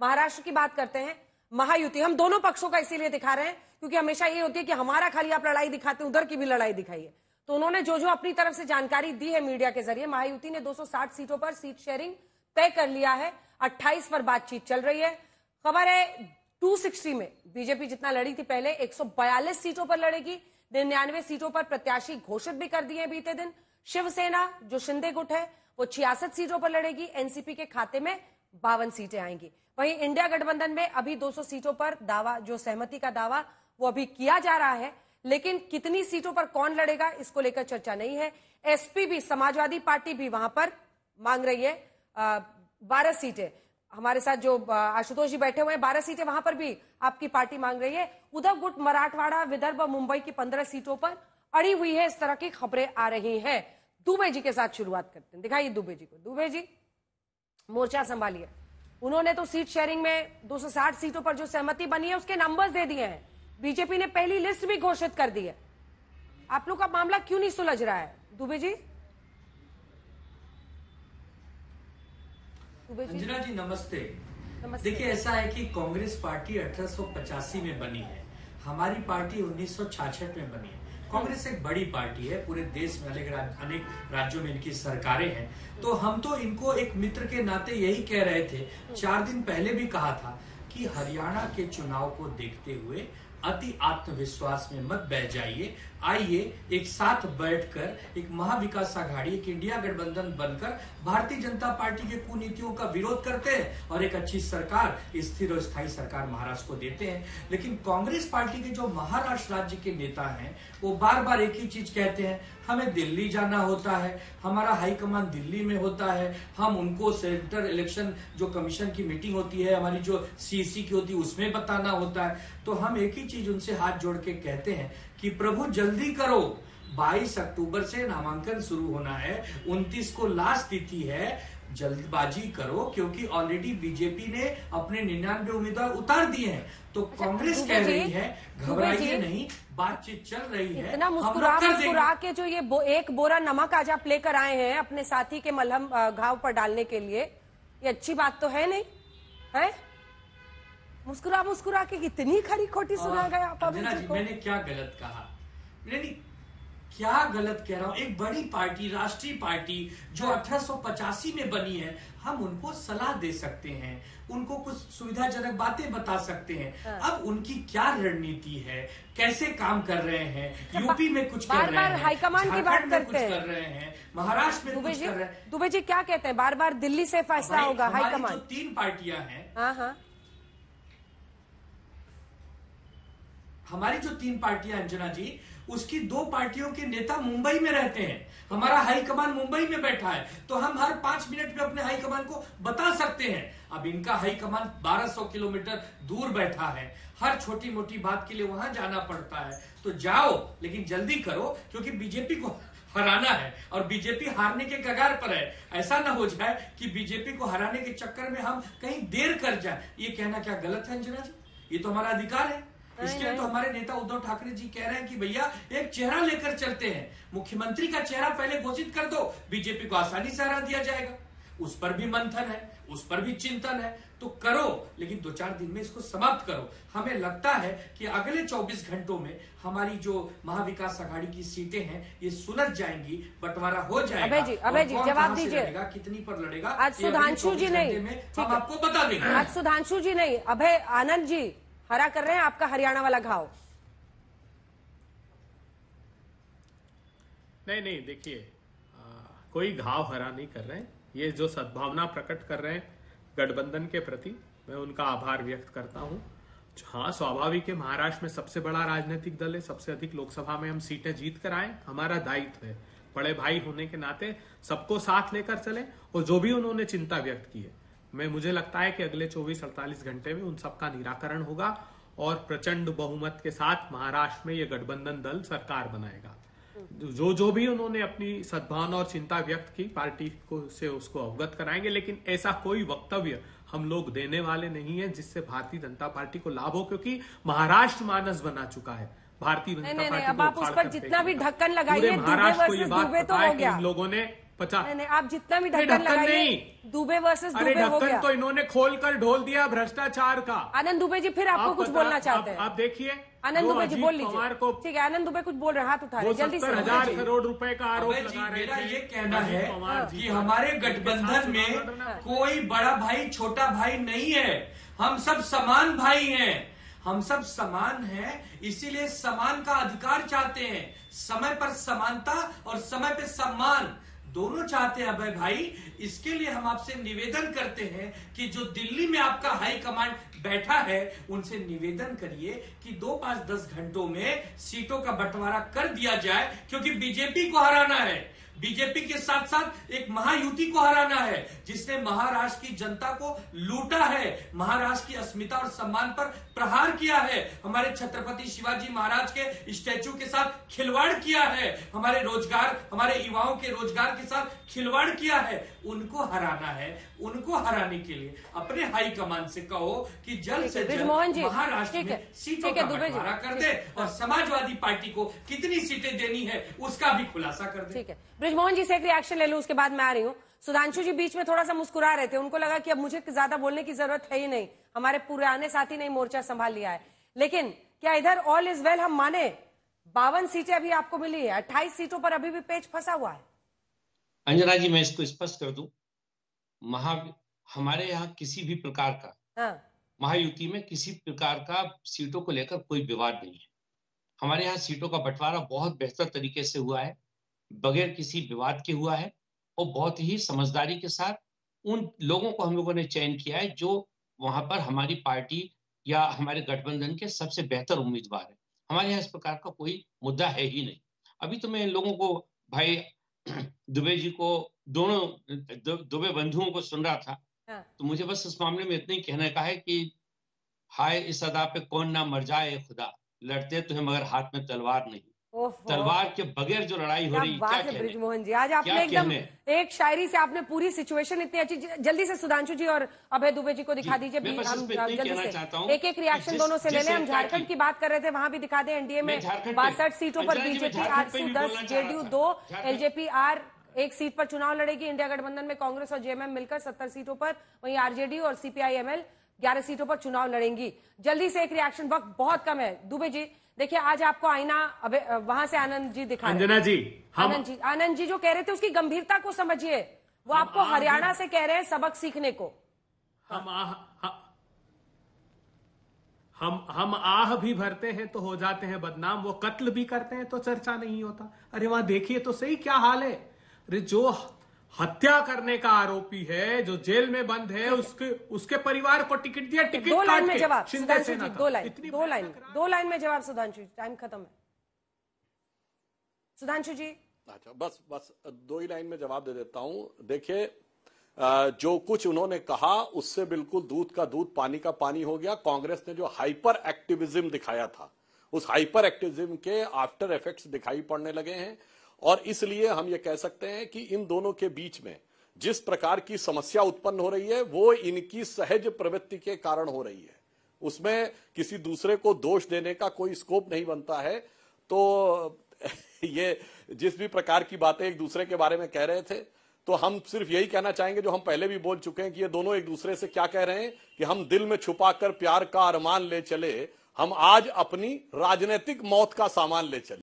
महाराष्ट्र की बात करते हैं, महायुति। हम दोनों पक्षों का इसीलिए दिखा रहे हैं क्योंकि हमेशा ये होती है कि हमारा खाली आप लड़ाई दिखाते हैं, उधर की भी लड़ाई दिखाइए। तो उन्होंने जो जो अपनी तरफ से जानकारी दी है मीडिया के जरिए, महायुति ने 260 सीटों पर सीट शेयरिंग तय कर लिया है। 28 पर बातचीत चल रही है। खबर है 260 में बीजेपी जितना लड़ी थी पहले, 142 सीटों पर लड़ेगी। 99 सीटों पर प्रत्याशी घोषित भी कर दिए बीते दिन। शिवसेना जो शिंदे गुट है वो 66 सीटों पर लड़ेगी। एनसीपी के खाते में 52 सीटें आएंगी। वहीं इंडिया गठबंधन में अभी 200 सीटों पर दावा, जो सहमति का दावा वो अभी किया जा रहा है, लेकिन कितनी सीटों पर कौन लड़ेगा इसको लेकर चर्चा नहीं है। एसपी भी, समाजवादी पार्टी भी वहां पर मांग रही है 12 सीटें। हमारे साथ जो आशुतोष जी बैठे हुए हैं, 12 सीटें वहां पर भी आपकी पार्टी मांग रही है। उद्धव गुट मराठवाड़ा, विदर्भ, मुंबई की 15 सीटों पर अड़ी हुई है। इस तरह की खबरें आ रही हैं। दुबे जी के साथ शुरुआत करते हैं। दिखाइए दुबे जी को। दुबे जी, मोर्चा संभालिए। उन्होंने तो सीट शेयरिंग में 260 सीटों पर जो सहमति बनी है उसके नंबर्स दे दिए हैं। बीजेपी ने पहली लिस्ट भी घोषित कर दी है। आप लोग का मामला क्यों नहीं सुलझ रहा है दुबे जी? अंजना जी नमस्ते। नमस्ते। देखिए, ऐसा है कि कांग्रेस पार्टी 1885 में बनी है, हमारी पार्टी 1966 में बनी है। कांग्रेस एक बड़ी पार्टी है, पूरे देश में अनेक राज्यों में इनकी सरकारें हैं। तो हम तो इनको एक मित्र के नाते यही कह रहे थे, 4 दिन पहले भी कहा था कि हरियाणा के चुनाव को देखते हुए अति आत्मविश्वास में मत बह जाइए। आइए एक साथ बैठकर एक महाविकास आघाड़ी, एक इंडिया गठबंधन बनकर भारतीय जनता पार्टी के कुनीतियों का विरोध करते हैं और एक अच्छी सरकार, स्थिर और स्थायी सरकार महाराष्ट्र को देते हैं। लेकिन कांग्रेस पार्टी के जो महाराष्ट्र राज्य के नेता हैं वो बार बार एक ही चीज कहते हैं, हमें दिल्ली जाना होता है, हमारा हाईकमान दिल्ली में होता है, हम उनको सेंट्रल इलेक्शन जो कमीशन की मीटिंग होती है, हमारी जो सीसी की होती है उसमें बताना होता है। तो हम एक ही चीज उनसे हाथ जोड़ के कहते हैं कि प्रभु जल्दी करो, 22 अक्टूबर से नामांकन शुरू होना है, 29 को लास्ट तिथि है, जल्दबाजी करो, क्योंकि ऑलरेडी बीजेपी ने अपने 99 उम्मीदवार उतार दिए हैं। तो कांग्रेस कह रही है घबराइए नहीं, बातचीत चल रही है। इतना मुस्कुरा के जो ये एक बोरा नमक आज आप लेकर आए हैं अपने साथी के मलहम घाव पर डालने के लिए, ये अच्छी बात तो है नहीं है? मुस्कुरा के कितनी खरी खोटी सुना गया आप अभी जी। मैंने क्या गलत कहा? मैंने क्या गलत कह रहा हूं? एक बड़ी पार्टी, राष्ट्रीय पार्टी जो 1885 में बनी है, हम उनको सलाह दे सकते हैं, उनको कुछ सुविधाजनक बातें बता सकते हैं। अब उनकी क्या रणनीति है, कैसे काम कर रहे हैं, यूपी में कुछ कर रहे हैं, हाईकमान की बात करते हैं, कर रहे हैं, महाराष्ट्र में कुछ कर रहे हैं। दुबे जी क्या कहते हैं? बार बार दिल्ली से फैसला होगा, हाईकमान। 3 पार्टियां हैं, हाँ, हमारी जो 3 पार्टियां अंजना जी, उसकी 2 पार्टियों के नेता मुंबई में रहते हैं, हमारा हाईकमान मुंबई में बैठा है। तो हम हर 5 मिनट में अपने हाईकमान को बता सकते हैं। अब इनका हाईकमान 1200 किलोमीटर दूर बैठा है, हर छोटी मोटी बात के लिए वहां जाना पड़ता है। तो जाओ, लेकिन जल्दी करो, क्योंकि बीजेपी को हराना है और बीजेपी हारने के कगार पर है। ऐसा ना हो जाए कि बीजेपी को हराने के चक्कर में हम कहीं देर कर जाए। ये कहना क्या गलत है अंजना जी? ये तो हमारा अधिकार है। इसके लिए तो हमारे नेता उद्धव ठाकरे जी कह रहे हैं कि भैया एक चेहरा लेकर चलते हैं, मुख्यमंत्री का चेहरा पहले घोषित कर दो, बीजेपी को आसानी से हरा दिया जाएगा। उस पर भी मंथन है, उस पर भी चिंतन है, तो करो, लेकिन 2-4 दिन में इसको समाप्त करो। हमें लगता है कि अगले 24 घंटों में हमारी जो महाविकास आघाड़ी की सीटें हैं ये सुलझ जाएंगी, बंटवारा हो जाएगा। अभय जी जवाब दीजिए, कितनी पर लड़ेगा आज सुधांशु जी नहीं, हम आपको बता देंगे। आज सुधांशु जी नहीं, अभय आनंद जी हरा कर रहे हैं आपका हरियाणा वाला घाव। नहीं, देखिए, कोई घाव हरा नहीं कर रहे हैं। ये जो सद्भावना प्रकट कर रहे हैं गठबंधन के प्रति, मैं उनका आभार व्यक्त करता हूं। हाँ, स्वाभाविक है, महाराष्ट्र में सबसे बड़ा राजनीतिक दल है, सबसे अधिक लोकसभा में हम सीटें जीत कर आए, हमारा दायित्व है बड़े भाई होने के नाते सबको साथ लेकर चले। और जो भी उन्होंने चिंता व्यक्त की है, मुझे लगता है कि अगले 24-48 घंटे में उन सबका निराकरण होगा और प्रचंड बहुमत के साथ महाराष्ट्र में ये गठबंधन दल सरकार बनाएगा। जो भी उन्होंने अपनी सद्भावना और चिंता व्यक्त की, पार्टी को से उसको अवगत कराएंगे, लेकिन ऐसा कोई वक्तव्य हम लोग देने वाले नहीं है जिससे भारतीय जनता पार्टी को लाभ हो, क्योंकि महाराष्ट्र मानस बना चुका है भारतीय जनता पार्टी। अब आप उस पर जितना भी ढक्कन लगाइए, महाराष्ट्र को ये बात तो हो गया। इन लोगों ने 50। नहीं, आप जितना भी नहीं, ढक्कन ढक्कन लगाइए, नहीं। दुबे वर्सेस अरे दुबे हो ढक्कन गया। तो इन्होंने खोलकर ढोल दिया भ्रष्टाचार का। आनंद दुबे जी फिर आपको कुछ बोलना चाहते हैं? आप देखिए, आनंद दुबे जी बोल लीजिए। पवार को ठीक है, आनंद दुबे कुछ बोल रहे हैं, हाथ उठा रहे वो हैं, जल्दी से 70,000 करोड़ रुपए का आरोप अभय जी, लगा रहे मेरा थे। ये कहना अजीत है पवार जी कि पर। हमारे गठबंधन में कोई बड़ा भाई छोटा भाई नहीं है, हम सब समान भाई हैं, हम सब समान हैं, इसीलिए समान का अधिकार चाहते हैं, समय पर समानता और समय पे सम्मान दोनों चाहते हैं अभय भाई। इसके लिए हम आपसे निवेदन करते हैं कि जो दिल्ली में आपका हाई कमांड बैठा है उनसे निवेदन करिए कि 2, 5, 10 घंटों में सीटों का बंटवारा कर दिया जाए, क्योंकि बीजेपी को हराना है। बीजेपी के साथ साथ एक महायुति को हराना है जिसने महाराष्ट्र की जनता को लूटा है, महाराष्ट्र की अस्मिता और सम्मान पर प्रहार किया है, हमारे छत्रपति शिवाजी महाराज के स्टैचू के साथ खिलवाड़ किया है, हमारे रोजगार, हमारे युवाओं के रोजगार के साथ खिलवाड़ किया है। उनको हराना है। उनको हराने के लिए अपने हाईकमान से कहो कि जल्द से जल्द महाराष्ट्र में सीटों का बंटवारा कर दे और समाजवादी पार्टी को कितनी सीटें देनी है उसका भी खुलासा कर दे। ठीक है, बृजमोहन जी से एक रिएक्शन ले लूं, उसके बाद मैं आ रही हूँ। सुधांशु जी बीच में थोड़ा सा मुस्कुरा रहे थे, उनको लगा कि अब मुझे ज्यादा बोलने की जरूरत है ही नहीं, हमारे पुराने साथी ने मोर्चा संभाल लिया है। लेकिन क्या इधर ऑल इज वेल हम माने? 52 सीटें अभी आपको मिली है, 28 सीटों पर अभी भी पेच फंसा हुआ है। अंजना जी, मैं इसको स्पष्ट कर दूं, हमारे यहाँ किसी भी प्रकार का महायुति में किसी प्रकार का सीटों को लेकर कोई विवाद नहीं है। हमारे यहाँ सीटों का बंटवारा बहुत बेहतर तरीके से हुआ है, बगैर किसी विवाद के हुआ है और बहुत ही समझदारी के साथ उन लोगों को हम लोगों ने चयन किया है जो वहां पर हमारी पार्टी या हमारे गठबंधन के सबसे बेहतर उम्मीदवार है। हमारे यहाँ इस प्रकार का कोई मुद्दा है ही नहीं। अभी तो मैं इन लोगों को, भाई दुबे जी को, दोनों दुबे बंधुओं को सुन रहा था, तो मुझे बस इस मामले में इतना ही कहने का है कि हाय इस अदा पे कौन ना मर जाए खुदा, लड़ते तो है मगर हाथ में तलवार नहीं। तलवार के बगैर जो लड़ाई हो रही, क्या कहने? बृजमोहन जी, आज आपने एकदम एक शायरी से आपने पूरी सिचुएशन इतनी अच्छी। जल्दी से सुधांशु जी और अभय दुबे जी को दिखा दीजिए। हम जल्दी से एक रिएक्शन दोनों से ले लें। हम झारखंड की बात कर रहे थे, वहां भी दिखा दें। एनडीए में 62 सीटों पर BJP 810, JDU 2, LJP R 1 seat पर चुनाव लड़ेगी। इंडिया गठबंधन में कांग्रेस और जेएमएम मिलकर 70 सीटों पर, वहीं आरजेडी और सीपीआईएमएल 11 सीटों पर चुनाव लड़ेंगी। जल्दी से एक रिएक्शन, वक्त बहुत कम है। दुबे जी देखिए, आज आपको आईना वहां से आनंद जी दिखा रहे हैं। अंजना जी, आनंद जी जो कह रहे थे उसकी गंभीरता को समझिए। वो आपको हरियाणा से कह रहे हैं सबक सीखने को। हम आह भी भरते हैं तो हो जाते हैं बदनाम, वो कत्ल भी करते हैं तो चर्चा नहीं होता। अरे वहां देखिए तो सही क्या हाल है। अरे जो हत्या करने का आरोपी है, जो जेल में बंद है, उसके परिवार को टिकट दिया, टिकट 2 लाइन में जवाब शिंदे सुधांशु जी, 2 लाइन में जवाब सुधांशु जी, टाइम खत्म है। सुधांशु जी, अच्छा, बस 2 ही लाइन में जवाब दे देता हूं। देखिए, जो कुछ उन्होंने कहा उससे बिल्कुल दूध का दूध पानी का पानी हो गया। कांग्रेस ने जो हाइपर एक्टिविज्म दिखाया था, उस हाइपर एक्टिविज्म के आफ्टर इफेक्ट्स दिखाई पड़ने लगे हैं और इसलिए हम ये कह सकते हैं कि इन दोनों के बीच में जिस प्रकार की समस्या उत्पन्न हो रही है वो इनकी सहज प्रवृत्ति के कारण हो रही है। उसमें किसी दूसरे को दोष देने का कोई स्कोप नहीं बनता है। तो ये जिस भी प्रकार की बातें एक दूसरे के बारे में कह रहे थे, तो हम सिर्फ यही कहना चाहेंगे जो हम पहले भी बोल चुके हैं कि ये दोनों एक दूसरे से क्या कह रहे हैं कि हम दिल में छुपाकर प्यार का अरमान ले चले, हम आज अपनी राजनीतिक मौत का सामान ले चले।